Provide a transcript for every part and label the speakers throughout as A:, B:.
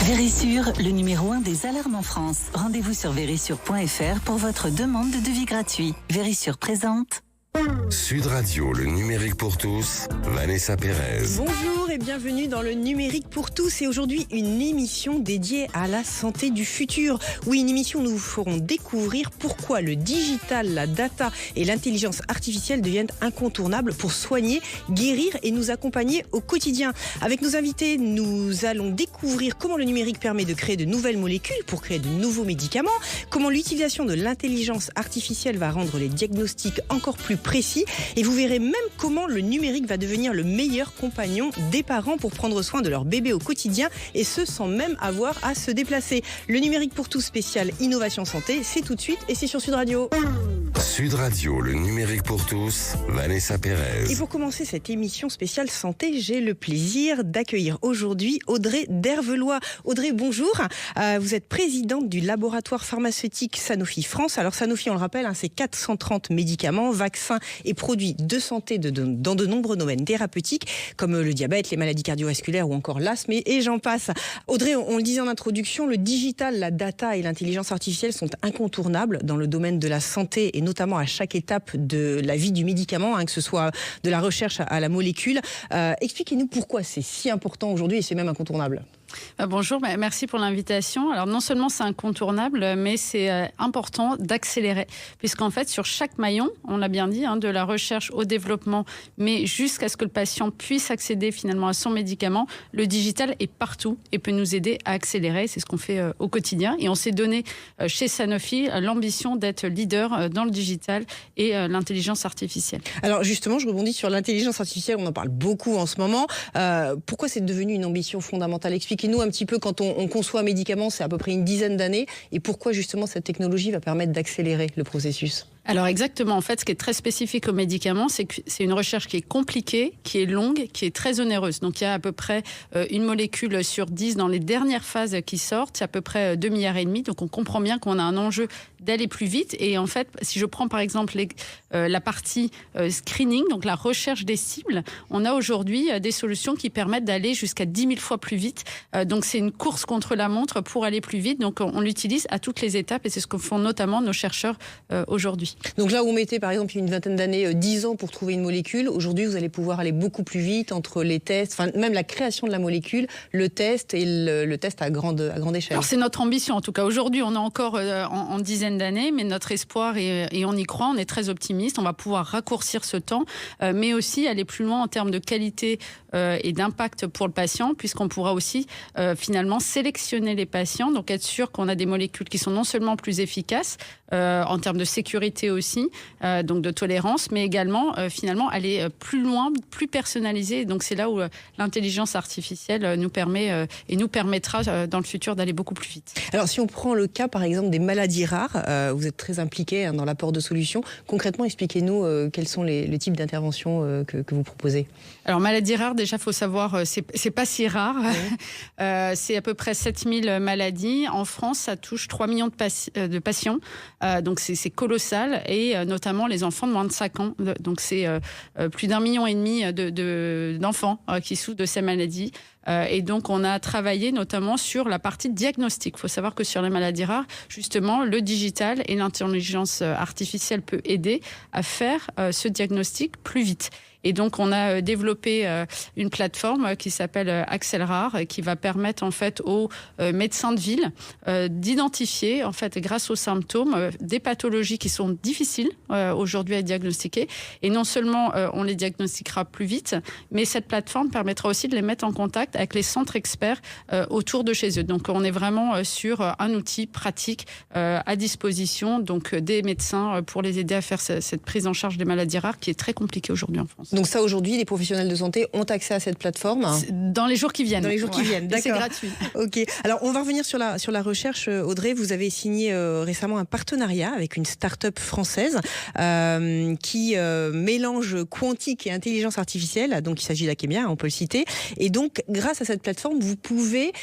A: Vérissure, le numéro 1 des alarmes en France. Rendez-vous sur vérissure.fr pour votre demande de devis gratuit. Vérissure présente.
B: Sud Radio, le numérique pour tous, Vanessa Pérez.
C: Bonjour et bienvenue dans le numérique pour tous. Et aujourd'hui, une émission dédiée à la santé du futur. Oui, une émission où nous vous ferons découvrir pourquoi le digital, la data et l'intelligence artificielle deviennent incontournables pour soigner, guérir et nous accompagner au quotidien. Avec nos invités, nous allons découvrir comment le numérique permet de créer de nouvelles molécules pour créer de nouveaux médicaments, comment l'utilisation de l'intelligence artificielle va rendre les diagnostics encore plus précis, et vous verrez même comment le numérique va devenir le meilleur compagnon des parents pour prendre soin de leur bébé au quotidien, et ce sans même avoir à se déplacer. Le numérique pour tous spécial Innovation Santé, c'est tout de suite et c'est sur Sud Radio.
B: Sud Radio, le numérique pour tous, Vanessa Pérez.
C: Et pour commencer cette émission spéciale santé, j'ai le plaisir d'accueillir aujourd'hui Audrey Dervelois. Audrey, bonjour. Vous êtes présidente du laboratoire pharmaceutique Sanofi France. Alors Sanofi, on le rappelle, c'est 430 médicaments, vaccins et produits de santé dans de nombreux domaines thérapeutiques, comme le diabète, les maladies cardiovasculaires ou encore l'asthme, et j'en passe. Audrey, on le disait en introduction, le digital, la data et l'intelligence artificielle sont incontournables dans le domaine de la santé et notamment à chaque étape de la vie du médicament, que ce soit de la recherche à la molécule. Expliquez-nous pourquoi c'est si important aujourd'hui et c'est même incontournable.
D: Bonjour, merci pour l'invitation. Alors non seulement c'est incontournable, mais c'est important d'accélérer, puisqu'en fait sur chaque maillon, on l'a bien dit, de la recherche au développement, mais jusqu'à ce que le patient puisse accéder finalement à son médicament, le digital est partout et peut nous aider à accélérer. C'est ce qu'on fait au quotidien, et on s'est donné chez Sanofi l'ambition d'être leader dans le digital et l'intelligence artificielle.
C: Alors justement, je rebondis sur l'intelligence artificielle, on en parle beaucoup en ce moment. Pourquoi c'est devenu une ambition fondamentale ? Expliquez-nous un petit peu, quand on conçoit un médicament, c'est à peu près une dizaine d'années, et pourquoi justement cette technologie va permettre d'accélérer le processus ?
D: Alors exactement, en fait, ce qui est très spécifique aux médicaments, c'est que c'est une recherche qui est compliquée, qui est longue, qui est très onéreuse. Donc il y a à peu près une molécule sur 10 dans les dernières phases qui sortent, c'est à peu près 2,5 milliards. Donc on comprend bien qu'on a un enjeu d'aller plus vite. Et en fait, si je prends par exemple la partie screening, donc la recherche des cibles, on a aujourd'hui des solutions qui permettent d'aller jusqu'à 10 000 fois plus vite. Donc c'est une course contre la montre pour aller plus vite. Donc on l'utilise à toutes les étapes, et c'est ce que font notamment nos chercheurs aujourd'hui.
C: Donc là où on mettait par exemple une vingtaine d'années, 10 ans pour trouver une molécule, aujourd'hui vous allez pouvoir aller beaucoup plus vite entre les tests, enfin même la création de la molécule, le test et le test à grande échelle.
D: Alors c'est notre ambition en tout cas. Aujourd'hui on est encore en dizaines d'années, mais notre espoir, et on y croit, on est très optimiste, on va pouvoir raccourcir ce temps, mais aussi aller plus loin en termes de qualité et d'impact pour le patient, puisqu'on pourra aussi finalement sélectionner les patients, donc être sûr qu'on a des molécules qui sont non seulement plus efficaces en termes de sécurité aussi, donc de tolérance, mais également finalement aller plus loin, plus personnalisé. Donc c'est là où l'intelligence artificielle nous permet et nous permettra dans le futur d'aller beaucoup plus vite.
C: Alors si on prend le cas par exemple des maladies rares, vous êtes très impliqué dans l'apport de solutions. Concrètement, expliquez-nous quels sont les types d'interventions que vous proposez.
D: Alors maladies rares, déjà il faut savoir, c'est pas si rare. Oui. C'est à peu près 7000 maladies. En France, ça touche 3 millions de patients. Donc c'est colossal, et notamment les enfants de moins de 5 ans. Donc c'est plus d'1,5 million d'enfants qui souffrent de ces maladies. Et donc, on a travaillé notamment sur la partie diagnostic. Il faut savoir que sur les maladies rares, justement, le digital et l'intelligence artificielle peut aider à faire ce diagnostic plus vite. Et donc, on a développé une plateforme qui s'appelle Accélrare, qui va permettre en fait aux médecins de ville d'identifier, en fait, grâce aux symptômes, des pathologies qui sont difficiles aujourd'hui à diagnostiquer. Et non seulement on les diagnostiquera plus vite, mais cette plateforme permettra aussi de les mettre en contact avec les centres experts autour de chez eux. Donc, on est vraiment sur un outil pratique à disposition donc des médecins pour les aider à faire cette prise en charge des maladies rares qui est très compliquée aujourd'hui en France.
C: Donc ça, aujourd'hui, les professionnels de santé ont accès à cette plateforme ?
D: Dans les jours qui viennent.
C: Dans les jours qui viennent, d'accord.
D: C'est gratuit.
C: Ok. Alors, on va revenir sur la recherche. Audrey, vous avez signé récemment un partenariat avec une start-up française qui mélange quantique et intelligence artificielle. Donc, il s'agit d'Akemia, on peut le citer. Et donc, grâce à cette plateforme, vous pouvez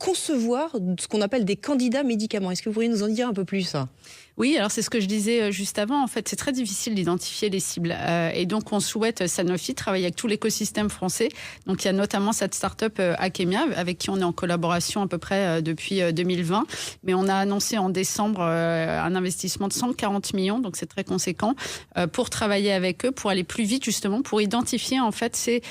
C: concevoir ce qu'on appelle des candidats médicaments. Est-ce que vous pourriez nous en dire un peu plus ?
D: Oui, alors c'est ce que je disais juste avant. En fait, c'est très difficile d'identifier les cibles. Et donc, on souhaite, Sanofi, travailler avec tout l'écosystème français. Donc, il y a notamment cette start-up Akemia, avec qui on est en collaboration à peu près depuis 2020. Mais on a annoncé en décembre un investissement de 140 millions, donc c'est très conséquent, pour travailler avec eux, pour aller plus vite, justement, pour identifier en fait ces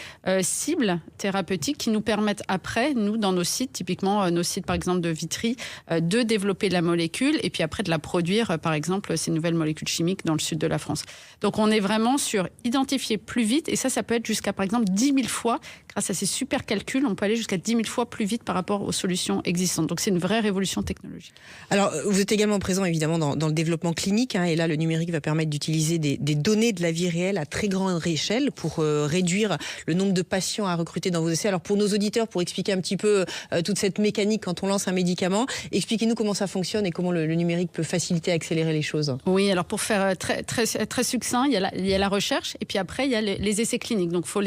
D: cibles thérapeutiques qui nous permettent après, nous, dans nos sites, typiquement nos sites, par exemple, de Vitry, de développer de la molécule et puis après de la produire, par exemple, ces nouvelles molécules chimiques dans le sud de la France. Donc, on est vraiment sur identifier plus vite et ça peut être jusqu'à, par exemple, 10 000 fois. Grâce à ces super calculs, on peut aller jusqu'à 10 000 fois plus vite par rapport aux solutions existantes. Donc, c'est une vraie révolution technologique.
C: Alors, vous êtes également présent, évidemment, dans le développement clinique. Et là, le numérique va permettre d'utiliser des données de la vie réelle à très grande échelle pour réduire le nombre de patients à recruter dans vos essais. Alors, pour nos auditeurs, pour expliquer un petit peu toute cette mécanique quand on lance un médicament, expliquez-nous comment ça fonctionne et comment le numérique peut faciliter, accélérer les choses.
D: Oui, alors pour faire très succinct, il y a la recherche et puis après, il y a les essais cliniques. Donc, il faut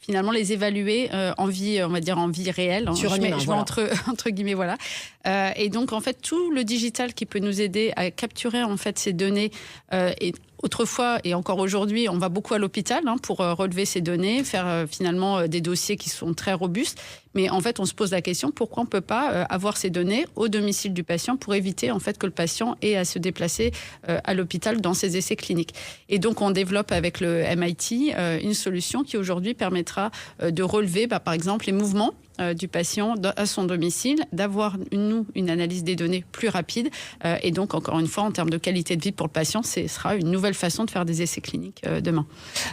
D: finalement les évaluer en vie, on va dire en vie réelle.
C: Sur un humain, voilà.
D: entre guillemets, voilà. Et donc, en fait, tout le digital qui peut nous aider à capturer en fait ces données et autrefois et encore aujourd'hui, on va beaucoup à l'hôpital pour relever ces données, faire finalement des dossiers qui sont très robustes. Mais en fait, on se pose la question, pourquoi on ne peut pas avoir ces données au domicile du patient pour éviter en fait que le patient ait à se déplacer à l'hôpital dans ses essais cliniques. Et donc, on développe avec le MIT une solution qui aujourd'hui permettra de relever, par exemple, les mouvements du patient à son domicile, d'avoir une analyse des données plus rapide. Et donc, encore une fois, en termes de qualité de vie pour le patient, ce sera une nouvelle façon de faire des essais cliniques demain.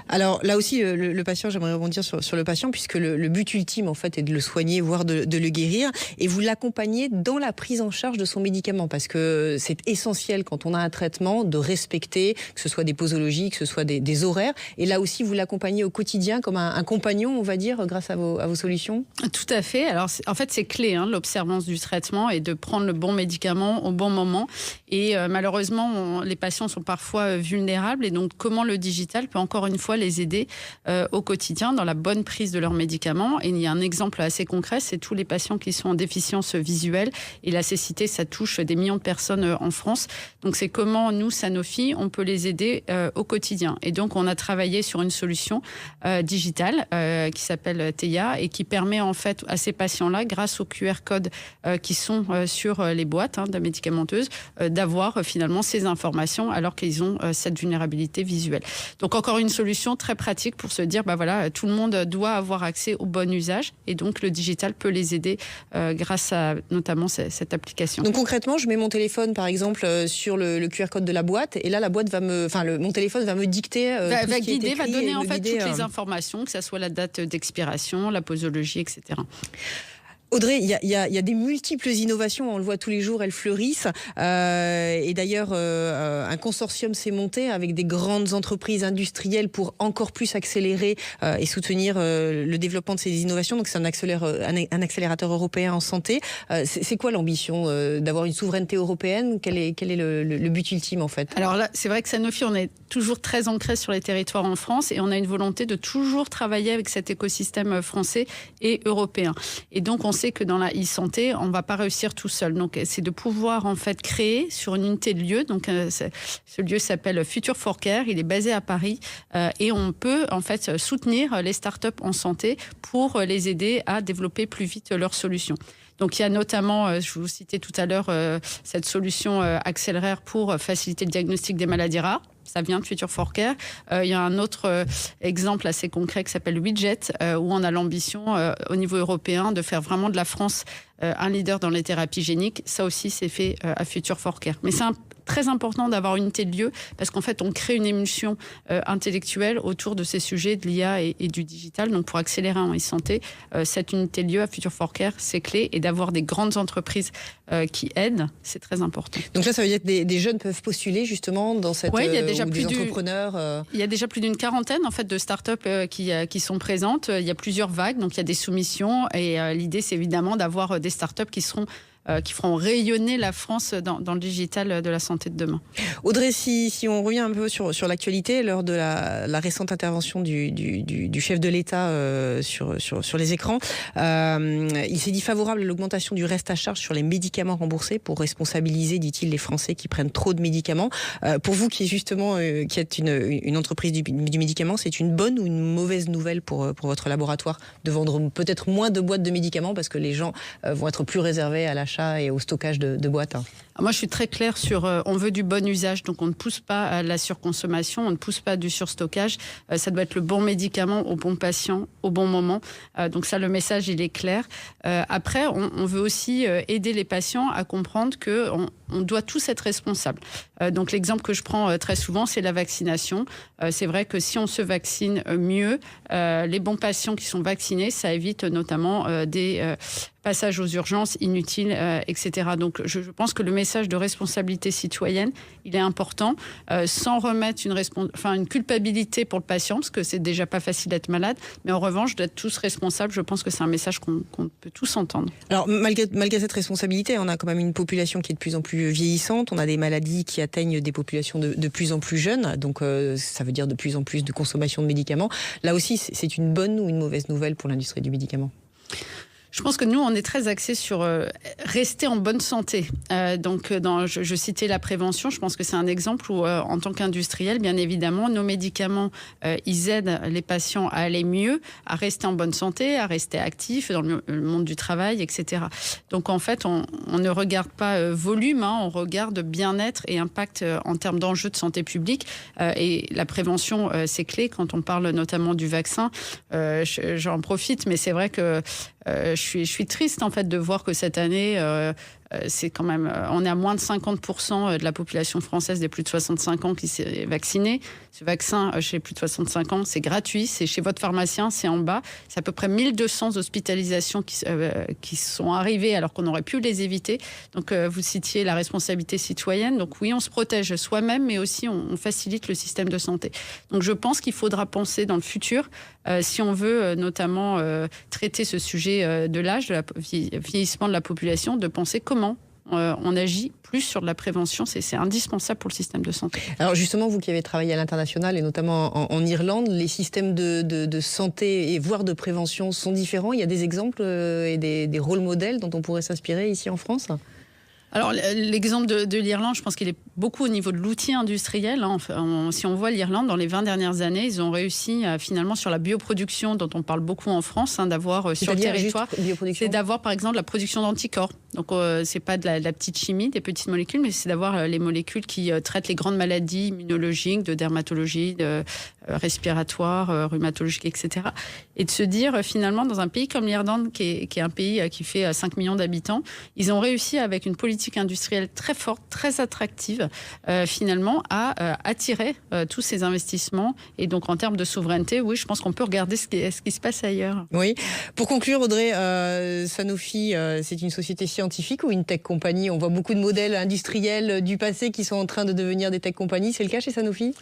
C: Alors là aussi, le patient, j'aimerais rebondir sur le patient, puisque le but ultime, en fait, est de le soigner, voire de le guérir. Et vous l'accompagnez dans la prise en charge de son médicament, parce que c'est essentiel quand on a un traitement de respecter, que ce soit des posologies, que ce soit des horaires. Et là aussi, vous l'accompagnez au quotidien comme un compagnon, on va dire, grâce à vos solutions.
D: Tout à fait. Alors, en fait, c'est clé, l'observance du traitement et de prendre le bon médicament au bon moment. Et malheureusement, les patients sont parfois vulnérables. Et donc, comment le digital peut encore une fois les aider au quotidien dans la bonne prise de leurs médicaments. Et il y a un exemple assez concret, c'est tous les patients qui sont en déficience visuelle. Et la cécité, ça touche des millions de personnes en France. Donc, c'est comment nous, Sanofi, on peut les aider au quotidien. Et donc, on a travaillé sur une solution digitale qui s'appelle TEIA et qui permet en fait à ces patients-là, grâce aux QR codes qui sont sur les boîtes de médicamenteuses, d'avoir finalement ces informations alors qu'ils ont cette vulnérabilité visuelle. Donc encore une solution très pratique pour se dire, voilà, tout le monde doit avoir accès au bon usage et donc le digital peut les aider grâce à notamment cette application.
C: Donc concrètement, je mets mon téléphone par exemple sur le QR code de la boîte et là la boîte mon téléphone va me dicter
D: va guider, va donner en fait toutes les informations, que ça soit la date d'expiration, la posologie, etc.
C: Audrey, il y a des multiples innovations, on le voit tous les jours, elles fleurissent. Et d'ailleurs, un consortium s'est monté avec des grandes entreprises industrielles pour encore plus accélérer et soutenir le développement de ces innovations. Donc c'est un accélérateur européen en santé. C'est quoi l'ambition d'avoir une souveraineté européenne ? Quel est le but ultime en fait ?
D: Alors là, c'est vrai que Sanofi, on est toujours très ancré sur les territoires en France et on a une volonté de toujours travailler avec cet écosystème français et européen. Et donc on sait que dans la e-santé, on ne va pas réussir tout seul. Donc, c'est de pouvoir en fait créer sur une unité de lieu. Donc, ce lieu s'appelle Future for Care. Il est basé à Paris et on peut en fait soutenir les startups en santé pour les aider à développer plus vite leurs solutions. Donc, il y a notamment, je vous citais tout à l'heure, cette solution accéléraire pour faciliter le diagnostic des maladies rares. Ça vient de Future for Care. Il y a un autre exemple assez concret qui s'appelle Widget, où on a l'ambition au niveau européen de faire vraiment de la France un leader dans les thérapies géniques. Ça aussi, c'est fait à Future for Care. Mais c'est très important d'avoir une unité de lieu parce qu'en fait, on crée une émulsion intellectuelle autour de ces sujets de l'IA et du digital. Donc, pour accélérer en e-santé, cette unité de lieu à Future for Care, c'est clé. Et d'avoir des grandes entreprises qui aident, c'est très important.
C: Donc là, ça veut dire que des jeunes peuvent postuler justement dans cette...
D: Oui, il y a déjà
C: des entrepreneurs.
D: Il y a déjà plus d'une quarantaine en fait, de startups qui sont présentes. Il y a plusieurs vagues, donc il y a des soumissions. Et l'idée, c'est évidemment d'avoir des startups qui seront qui feront rayonner la France dans le digital de la santé de demain.
C: Audrey, si on revient un peu sur l'actualité, lors de la récente intervention du chef de l'État sur les écrans, il s'est dit favorable à l'augmentation du reste à charge sur les médicaments remboursés pour responsabiliser, dit-il, les Français qui prennent trop de médicaments. Pour vous qui êtes une entreprise du médicament, c'est une bonne ou une mauvaise nouvelle pour votre laboratoire de vendre peut-être moins de boîtes de médicaments parce que les gens vont être plus réservés à l'achat et au stockage de boîtes?
D: Moi, je suis très claire sur on veut du bon usage, donc on ne pousse pas à la surconsommation, on ne pousse pas du surstockage. Ça doit être le bon médicament au bon patient, au bon moment. Donc ça, le message, il est clair. Après, on veut aussi aider les patients à comprendre qu'on doit tous être responsables. Donc l'exemple que je prends très souvent, c'est la vaccination. C'est vrai que si on se vaccine mieux, les bons patients qui sont vaccinés, ça évite notamment des passages aux urgences inutiles, etc. Donc je pense que le message de responsabilité citoyenne, il est important, sans remettre une culpabilité pour le patient, parce que c'est déjà pas facile d'être malade, mais en revanche, d'être tous responsables, je pense que c'est un message qu'on peut tous entendre. Alors
C: malgré cette responsabilité, on a quand même une population qui est de plus en plus vieillissante, on a des maladies qui atteignent des populations de plus en plus jeunes, donc ça veut dire de plus en plus de consommation de médicaments. Là aussi, c'est une bonne ou une mauvaise nouvelle pour l'industrie du médicament?
D: Je pense que nous, on est très axés sur rester en bonne santé. Je citais la prévention. Je pense que c'est un exemple où, en tant qu'industriel, bien évidemment, nos médicaments, ils aident les patients à aller mieux, à rester en bonne santé, à rester actifs dans le monde du travail, etc. Donc, en fait, on ne regarde pas volume, on regarde bien-être et impact en termes d'enjeux de santé publique. Et la prévention, c'est clé. Quand on parle notamment du vaccin, j'en profite, mais c'est vrai que je suis triste en fait de voir que cette année, c'est quand même, on est à moins de 50% de la population française des plus de 65 ans qui s'est vaccinée. Ce vaccin chez plus de 65 ans, c'est gratuit, c'est chez votre pharmacien, c'est en bas. C'est à peu près 1200 hospitalisations qui sont arrivées alors qu'on aurait pu les éviter. Donc vous citiez la responsabilité citoyenne. Donc oui, on se protège soi-même, mais aussi on facilite le système de santé. Donc je pense qu'il faudra penser dans le futur, si on veut notamment traiter ce sujet de l'âge, de la vieillissement de la population, de penser comment on agit plus sur de la prévention. C'est indispensable pour le système de santé.
C: Alors justement, vous qui avez travaillé à l'international et notamment en Irlande, les systèmes de santé et voire de prévention sont différents. Il y a des exemples et des rôles modèles dont on pourrait s'inspirer ici en France?
D: Alors, l'exemple de l'Irlande, je pense qu'il est beaucoup au niveau de l'outil industriel. Si on voit l'Irlande, dans les 20 dernières années, ils ont réussi finalement sur la bioproduction, dont on parle beaucoup en France, d'avoir sur le territoire, c'est d'avoir par exemple la production d'anticorps. Donc, c'est pas de la petite chimie, des petites molécules, mais c'est d'avoir les molécules qui traitent les grandes maladies immunologiques, de dermatologie, de respiratoire, rhumatologique, etc. Et de se dire, finalement, dans un pays comme l'Irlande, qui est un pays qui fait 5 millions d'habitants, ils ont réussi avec une politique industrielle très forte, très attractive, finalement, à attirer tous ces investissements. Et donc, en termes de souveraineté, oui, je pense qu'on peut regarder ce qui se passe ailleurs.
C: Oui. Pour conclure, Audrey, Sanofi, c'est une société scientifique ou une tech compagnie? On voit beaucoup de modèles industriels du passé qui sont en train de devenir des tech compagnies. C'est le cas chez Sanofi?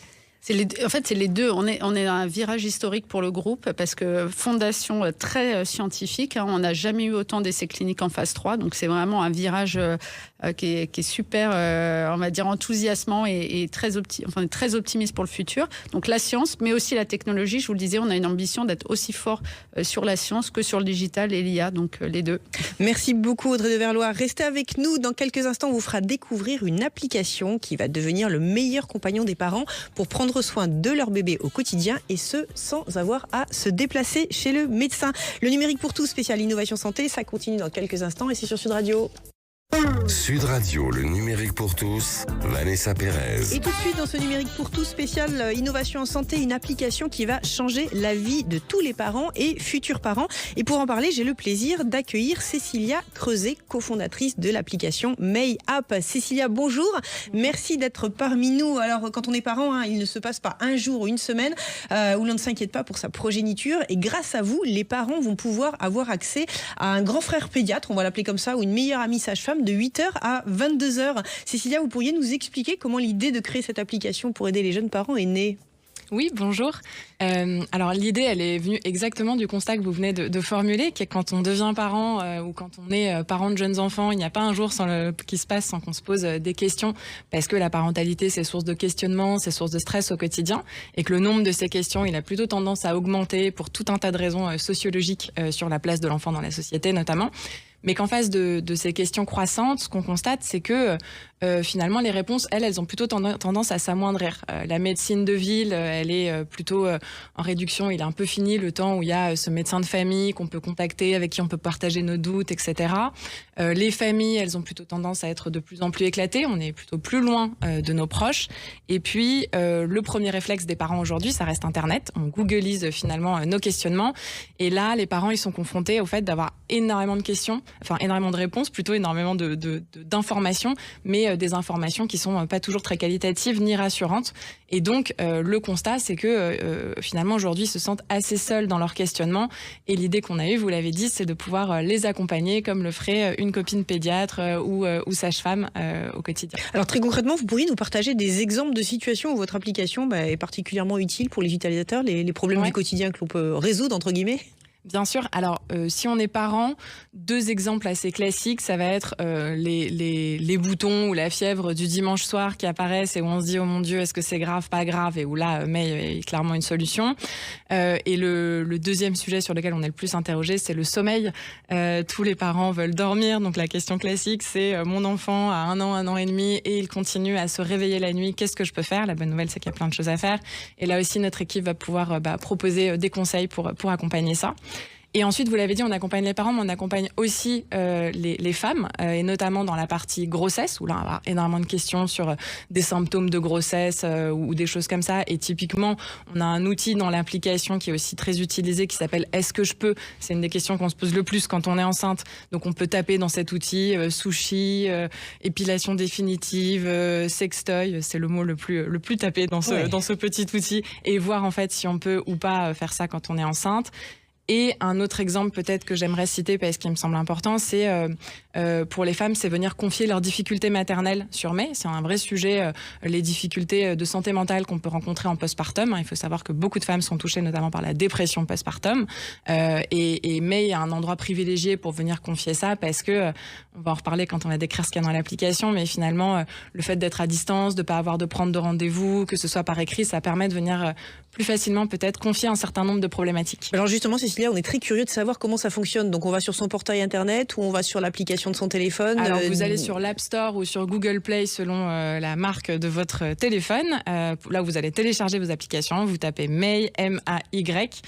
D: En fait, c'est les deux. On est à un virage historique pour le groupe parce que fondation très scientifique. On n'a jamais eu autant d'essais cliniques en phase 3. Donc, c'est vraiment un virage qui est super, on va dire, enthousiasmant et très optimiste pour le futur. Donc, la science, mais aussi la technologie. Je vous le disais, on a une ambition d'être aussi fort sur la science que sur le digital et l'IA. Donc, les deux.
C: Merci beaucoup, Audrey Deverlois. Restez avec nous. Dans quelques instants, on vous fera découvrir une application qui va devenir le meilleur compagnon des parents pour prendre soin de leur bébé au quotidien et ce, sans avoir à se déplacer chez le médecin. Le numérique pour tous, spécial innovation santé, ça continue dans quelques instants et c'est sur Sud Radio.
B: Sud Radio, le numérique pour tous, Vanessa Pérez.
C: Et tout de suite dans ce numérique pour tous spécial innovation en santé, une application qui va changer la vie de tous les parents et futurs parents. Et pour en parler, j'ai le plaisir d'accueillir Cécilia Creuset, cofondatrice de l'application MayApp. Cécilia, bonjour. Merci d'être parmi nous. Alors quand on est parent, il ne se passe pas un jour ou une semaine où l'on ne s'inquiète pas pour sa progéniture. Et grâce à vous, les parents vont pouvoir avoir accès à un grand frère pédiatre, on va l'appeler comme ça, ou une meilleure amie sage-femme de 8h à 22h. Cécilia, vous pourriez nous expliquer comment l'idée de créer cette application pour aider les jeunes parents est née?
E: Oui, bonjour. Alors l'idée, elle est venue exactement du constat que vous venez de formuler, qui est quand on devient parent ou quand on est parent de jeunes enfants, il n'y a pas un jour qui se passe sans qu'on se pose des questions, parce que la parentalité, c'est source de questionnement, c'est source de stress au quotidien, et que le nombre de ces questions, il a plutôt tendance à augmenter pour tout un tas de raisons sociologiques sur la place de l'enfant dans la société notamment. Mais qu'en face de ces questions croissantes, ce qu'on constate, c'est que finalement, les réponses, elles ont plutôt tendance à s'amoindrir. La médecine de ville, elle est plutôt en réduction. Il est un peu fini le temps où il y a ce médecin de famille qu'on peut contacter, avec qui on peut partager nos doutes, etc. Les familles, elles ont plutôt tendance à être de plus en plus éclatées. On est plutôt plus loin de nos proches. Et puis, le premier réflexe des parents aujourd'hui, ça reste Internet. On googlise finalement nos questionnements. Et là, les parents, ils sont confrontés au fait d'avoir énormément de questions, enfin énormément de réponses, plutôt énormément d'informations, mais des informations qui sont pas toujours très qualitatives ni rassurantes. Et donc, le constat, c'est que finalement, aujourd'hui, ils se sentent assez seuls dans leur questionnement. Et l'idée qu'on a eue, vous l'avez dit, c'est de pouvoir les accompagner comme le ferait une copine pédiatre ou sage-femme au quotidien.
C: Alors très concrètement, vous pourriez nous partager des exemples de situations où votre application est particulièrement utile pour les utilisateurs, les problèmes du quotidien que l'on peut résoudre, entre guillemets ?
E: Bien sûr. Alors, si on est parent, 2 exemples assez classiques, ça va être les boutons ou la fièvre du dimanche soir qui apparaissent et où on se dit « Oh mon Dieu, est-ce que c'est grave, pas grave ?» et où là, May est clairement une solution. Et le deuxième sujet sur lequel on est le plus interrogé, c'est le sommeil. Tous les parents veulent dormir, donc la question classique, c'est « Mon enfant a 1 an et demi et il continue à se réveiller la nuit, qu'est-ce que je peux faire ?» La bonne nouvelle, c'est qu'il y a plein de choses à faire. Et là aussi, notre équipe va pouvoir proposer des conseils pour accompagner ça. Et ensuite, vous l'avez dit, on accompagne les parents, mais on accompagne aussi les femmes, et notamment dans la partie grossesse, où là, on va avoir énormément de questions sur des symptômes de grossesse ou des choses comme ça. Et typiquement, on a un outil dans l'application qui est aussi très utilisé, qui s'appelle « Est-ce que je peux ?» C'est une des questions qu'on se pose le plus quand on est enceinte. Donc, on peut taper dans cet outil sushi, épilation définitive, sextoy, c'est le mot le plus tapé dans ce petit outil, et voir en fait si on peut ou pas faire ça quand on est enceinte. Et un autre exemple peut-être que j'aimerais citer parce qu'il me semble important, c'est pour les femmes, c'est venir confier leurs difficultés maternelles sur May. C'est un vrai sujet, les difficultés de santé mentale qu'on peut rencontrer en postpartum. Il faut savoir que beaucoup de femmes sont touchées notamment par la dépression postpartum. Et May est un endroit privilégié pour venir confier ça parce que, on va en reparler quand on va décrire ce qu'il y a dans l'application, mais finalement, le fait d'être à distance, de pas avoir de prendre de rendez-vous, que ce soit par écrit, ça permet de venir plus facilement peut-être confier un certain nombre de problématiques.
C: Alors justement, Cécilia, on est très curieux de savoir comment ça fonctionne. Donc on va sur son portail internet ou on va sur l'application de son téléphone.
E: Alors vous allez sur l'App Store ou sur Google Play selon la marque de votre téléphone. Là vous allez télécharger vos applications. Vous tapez May, M-A-Y,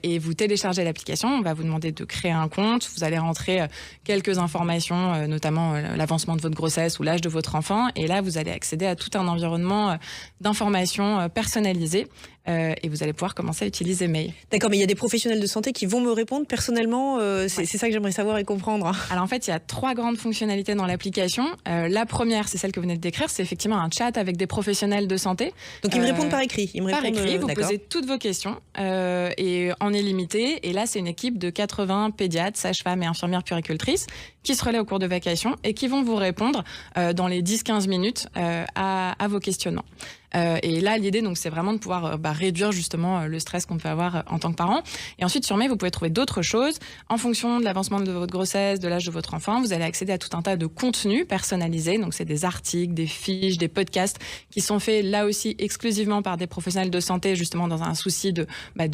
E: et vous téléchargez l'application. On va vous demander de créer un compte. Vous allez rentrer quelques informations, notamment l'avancement de votre grossesse ou l'âge de votre enfant. Et là vous allez accéder à tout un environnement d'informations personnalisées. Et vous allez pouvoir commencer à utiliser May.
C: D'accord, mais il y a des professionnels de santé qui vont me répondre personnellement. C'est ça que j'aimerais savoir et comprendre.
E: Alors en fait, il y a 3 grandes fonctionnalités dans l'application. La première, c'est celle que vous venez de décrire, c'est effectivement un chat avec des professionnels de santé.
C: Donc ils me répondent par écrit.
E: Par écrit, vous posez toutes vos questions et en illimité. Et là, c'est une équipe de 80 pédiatres, sages-femmes et infirmières puéricultrices qui se relaient au cours de vacation et qui vont vous répondre dans les 10-15 minutes à vos questionnements. Et là, l'idée, donc, c'est vraiment de pouvoir réduire justement le stress qu'on peut avoir en tant que parent. Et ensuite, sur May, vous pouvez trouver d'autres choses. En fonction de l'avancement de votre grossesse, de l'âge de votre enfant, vous allez accéder à tout un tas de contenus personnalisés. Donc, c'est des articles, des fiches, des podcasts qui sont faits là aussi exclusivement par des professionnels de santé, justement dans un souci de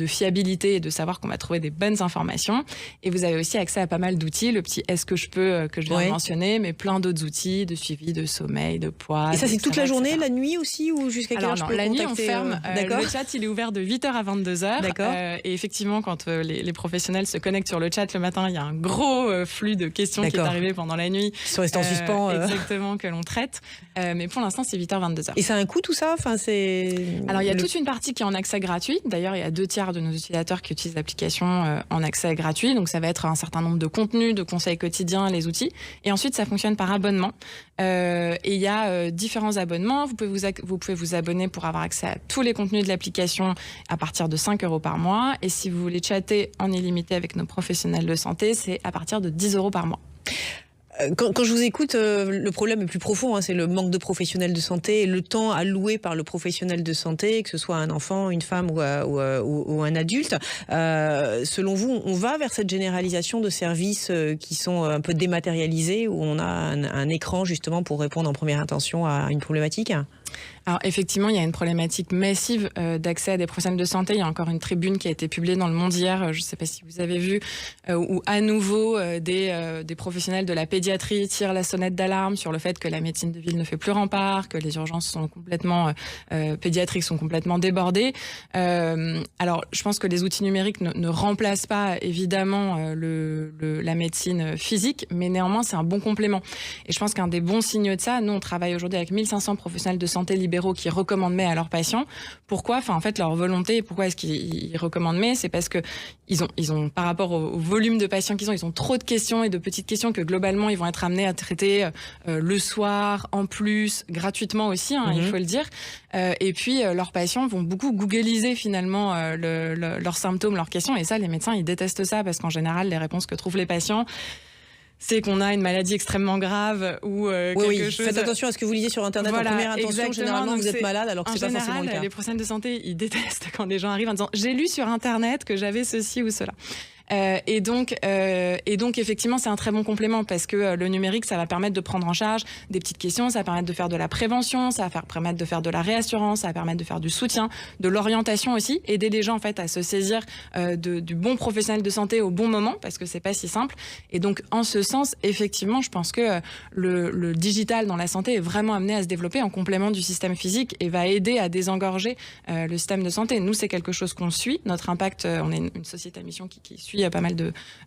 E: fiabilité et de savoir qu'on va trouver des bonnes informations. Et vous avez aussi accès à pas mal d'outils. Le petit « Est-ce que je peux » que je viens de mentionner, mais plein d'autres outils de suivi de sommeil, de poids.
C: Et ça, c'est toute la journée, la nuit aussi ou jusqu'à quelle heure je peux
E: la nuit, on
C: contacter,
E: ferme. Le chat, il est ouvert de 8h à 22h.
C: D'accord.
E: Et effectivement, quand les professionnels se connectent sur le chat le matin, il y a un gros flux de questions qui est arrivé pendant la nuit.
C: Ils sont restés en suspens.
E: Exactement, que l'on traite. Mais pour l'instant, c'est 8h, 22h.
C: Et ça a un coût tout ça
E: Alors, il y a toute une partie qui est en accès gratuit. D'ailleurs, il y a 2/3 de nos utilisateurs qui utilisent l'application en accès gratuit. Donc, ça va être un certain nombre de contenus, de conseils quotidiens, les outils. Et ensuite, ça fonctionne par abonnement. Et il y a différents abonnements. Vous pouvez vous abonner pour avoir accès à tous les contenus de l'application à partir de 5 € par mois. Et si vous voulez chatter en illimité avec nos professionnels de santé, c'est à partir de 10 € par mois.
C: Quand je vous écoute, le problème est plus profond, hein, c'est le manque de professionnels de santé et le temps alloué par le professionnel de santé, que ce soit un enfant, une femme ou un adulte. Selon vous, on va vers cette généralisation de services qui sont un peu dématérialisés, où on a un écran justement pour répondre en première intention à une problématique ?
E: Alors effectivement, il y a une problématique massive d'accès à des professionnels de santé. Il y a encore une tribune qui a été publiée dans Le Monde hier, je ne sais pas si vous avez vu, où à nouveau des professionnels de la pédiatrie tirent la sonnette d'alarme sur le fait que la médecine de ville ne fait plus rempart, que les urgences sont complètement pédiatriques sont complètement débordées. Alors je pense que les outils numériques ne remplacent pas évidemment la médecine physique, mais néanmoins c'est un bon complément. Et je pense qu'un des bons signaux de ça, nous on travaille aujourd'hui avec 1500 professionnels de santé libéraux qui recommandent MEI à leurs patients. Pourquoi ? En fait, leur volonté, pourquoi est-ce qu'ils recommandent MEI ? C'est parce que ils ont par rapport au volume de patients qu'ils ont, ils ont trop de questions et de petites questions que globalement, ils vont être amenés à traiter le soir, en plus, gratuitement aussi, il faut le dire. Et puis, leurs patients vont beaucoup googliser finalement leurs symptômes, leurs questions. Et ça, les médecins, ils détestent ça parce qu'en général, les réponses que trouvent les patients, c'est qu'on a une maladie extrêmement grave ou quelque chose.
C: Faites attention à ce que vous lisez sur Internet. En première intention, généralement, vous êtes malade alors que c'est pas forcément le cas.
E: Les professionnels de santé, ils détestent quand les gens arrivent en disant « j'ai lu sur Internet que j'avais ceci ou cela ». Et donc effectivement c'est un très bon complément parce que le numérique ça va permettre de prendre en charge des petites questions, ça va permettre de faire de la prévention, ça va permettre de faire de la réassurance, ça va permettre de faire du soutien, de l'orientation aussi, aider les gens en fait à se saisir du bon professionnel de santé au bon moment parce que c'est pas si simple. Et donc en ce sens effectivement je pense que le digital dans la santé est vraiment amené à se développer en complément du système physique et va aider à désengorger le système de santé. Nous c'est quelque chose qu'on suit, notre impact, on est une société à mission qui suit pas mal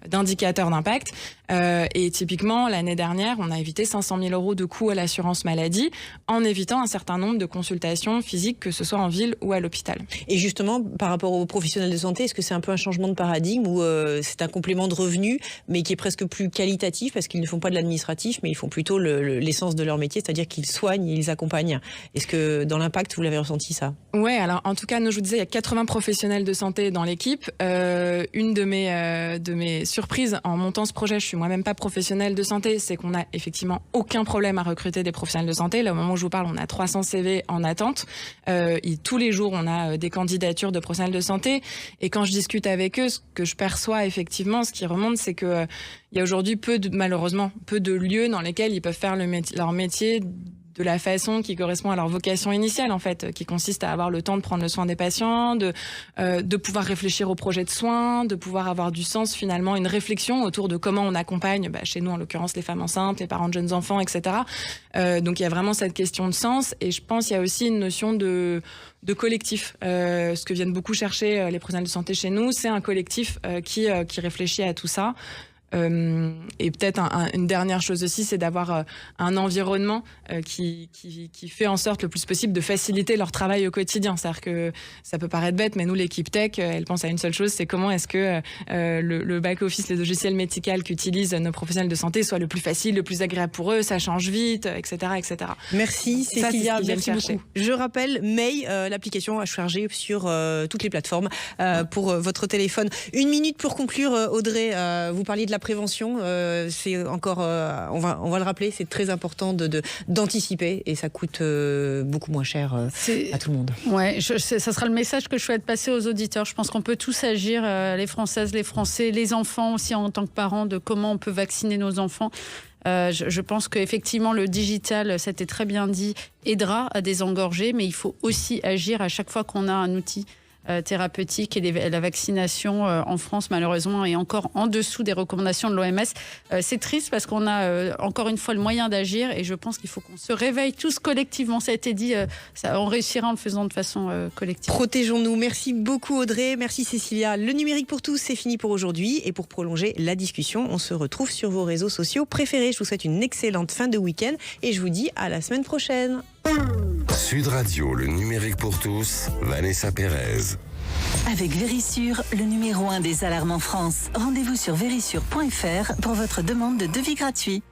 E: d'indicateurs d'impact. Et typiquement, l'année dernière, on a évité 500 000 € de coûts à l'assurance maladie en évitant un certain nombre de consultations physiques, que ce soit en ville ou à l'hôpital.
C: Et justement, par rapport aux professionnels de santé, est-ce que c'est un peu un changement de paradigme ou c'est un complément de revenu, mais qui est presque plus qualitatif parce qu'ils ne font pas de l'administratif, mais ils font plutôt l'essence de leur métier, c'est-à-dire qu'ils soignent et ils accompagnent. Est-ce que dans l'impact, vous l'avez ressenti ça ?
E: Ouais, alors en tout cas, nous, je vous disais, il y a 80 professionnels de santé dans l'équipe. Une de mes surprises en montant ce projet, je suis moi-même pas professionnelle de santé, c'est qu'on a effectivement aucun problème à recruter des professionnels de santé. Là, au moment où je vous parle, on a 300 CV en attente. Tous les jours, on a des candidatures de professionnels de santé. Et quand je discute avec eux, ce que je perçois effectivement, ce qui remonte, c'est que il y a aujourd'hui malheureusement peu de lieux dans lesquels ils peuvent faire leur métier de la façon qui correspond à leur vocation initiale, en fait, qui consiste à avoir le temps de prendre le soin des patients, de pouvoir réfléchir au projet de soins, de pouvoir avoir du sens, finalement, une réflexion autour de comment on accompagne, chez nous, en l'occurrence, les femmes enceintes, les parents de jeunes enfants, etc. Donc, il y a vraiment cette question de sens. Et je pense qu'il y a aussi une notion de collectif. Ce que viennent beaucoup chercher les professionnels de santé chez nous, c'est un collectif qui réfléchit à tout ça. Et peut-être une dernière chose aussi, c'est d'avoir un environnement qui fait en sorte le plus possible de faciliter leur travail au quotidien. C'est-à-dire que ça peut paraître bête, mais nous, l'équipe tech, elle pense à une seule chose, c'est comment est-ce que le back-office, les logiciels médicaux qu'utilisent nos professionnels de santé soient le plus facile, le plus agréable pour eux, ça change vite, etc. etc.
C: Merci Cécilia, merci
E: chercher.
C: beaucoup. Je rappelle, MEI, l'application à charger sur toutes les plateformes pour votre téléphone. 1 minute pour conclure, Audrey, vous parliez de la prévention, c'est encore, on va le rappeler, c'est très important d'anticiper et ça coûte beaucoup moins cher à tout le monde.
D: Ouais, ça sera le message que je souhaite passer aux auditeurs. Je pense qu'on peut tous agir, les Françaises, les Français, les enfants aussi en tant que parents, de comment on peut vacciner nos enfants. Je pense qu'effectivement le digital, ça a été très bien dit, aidera à désengorger, mais il faut aussi agir à chaque fois qu'on a un outil thérapeutique et la vaccination en France malheureusement est encore en dessous des recommandations de l'OMS. C'est triste parce qu'on a encore une fois le moyen d'agir et je pense qu'il faut qu'on se réveille tous collectivement. Ça a été dit, on réussira en le faisant de façon collective.
C: Protégeons-nous. Merci beaucoup Audrey, merci Cécilia. Le numérique pour tous, c'est fini pour aujourd'hui et pour prolonger la discussion, on se retrouve sur vos réseaux sociaux préférés. Je vous souhaite une excellente fin de week-end et je vous dis à la semaine prochaine.
B: Sud Radio, le numérique pour tous, Vanessa Pérez.
A: Avec Vérissure, le numéro 1 des alarmes en France. Rendez-vous sur vérissure.fr pour votre demande de devis gratuit.